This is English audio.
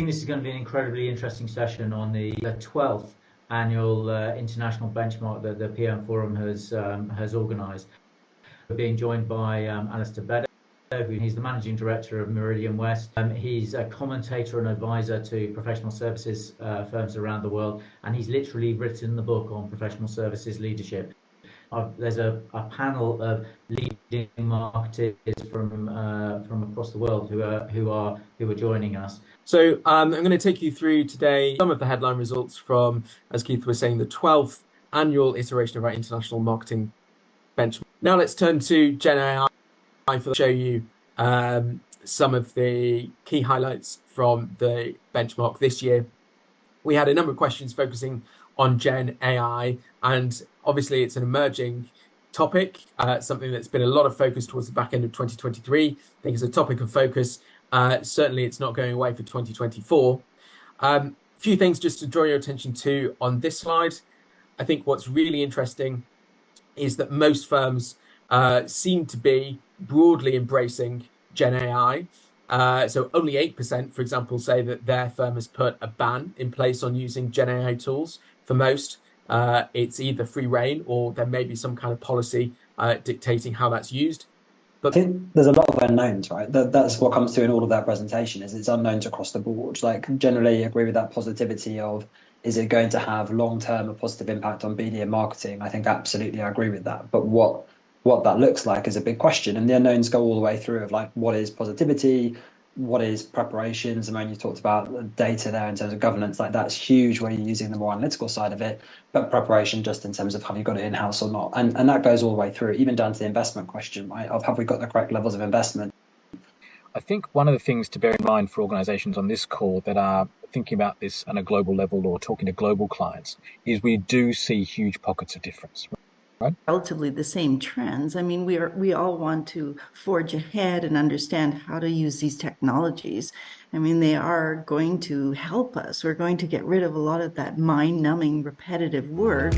this is going to be an incredibly interesting session on the 12th annual international benchmark that the PM Forum has organised. We're being joined by Alistair Beddoe. He's the Managing Director of Meridian West. He's a commentator and advisor to professional services firms around the world, and he's literally written the book on professional services leadership. There's a panel of leading marketers from across the world who are joining us. So I'm going to take you through today some of the headline results from, as Keith was saying, the 12th annual iteration of our international marketing benchmark. Now let's turn to Gen AI to show you some of the key highlights from the benchmark this year. We had a number of questions focusing on Gen AI, and obviously it's an emerging topic, something that's been a lot of focus towards the back end of 2023. I think it's a topic of focus. Certainly it's not going away for 2024. A few things just to draw your attention to on this slide. I think what's really interesting is that most firms seem to be broadly embracing Gen AI. So only 8%, for example, say that their firm has put a ban in place on using Gen AI tools. For most, it's either free rein or there may be some kind of policy dictating how that's used. But I think there's a lot of unknowns, right? That's what comes through in all of that presentation, is it's unknowns across the board. Like, generally agree with that positivity of, is it going to have long-term a positive impact on BD and marketing? I think absolutely I agree with that. But what that looks like is a big question. And the unknowns go all the way through of like, what is positivity? What is preparations? I mean, you talked about data there in terms of governance, like that's huge where you're using the more analytical side of it, but preparation just in terms of have you got it in-house or not? And that goes all the way through, even down to the investment question, right? Of have we got the correct levels of investment? I think one of the things to bear in mind for organizations on this call that are thinking about this on a global level or talking to global clients is we do see huge pockets of difference. Right? Relatively the same trends. I mean, we all want to forge ahead and understand how to use these technologies. I mean, they are going to help us. We're going to get rid of a lot of that mind-numbing repetitive work.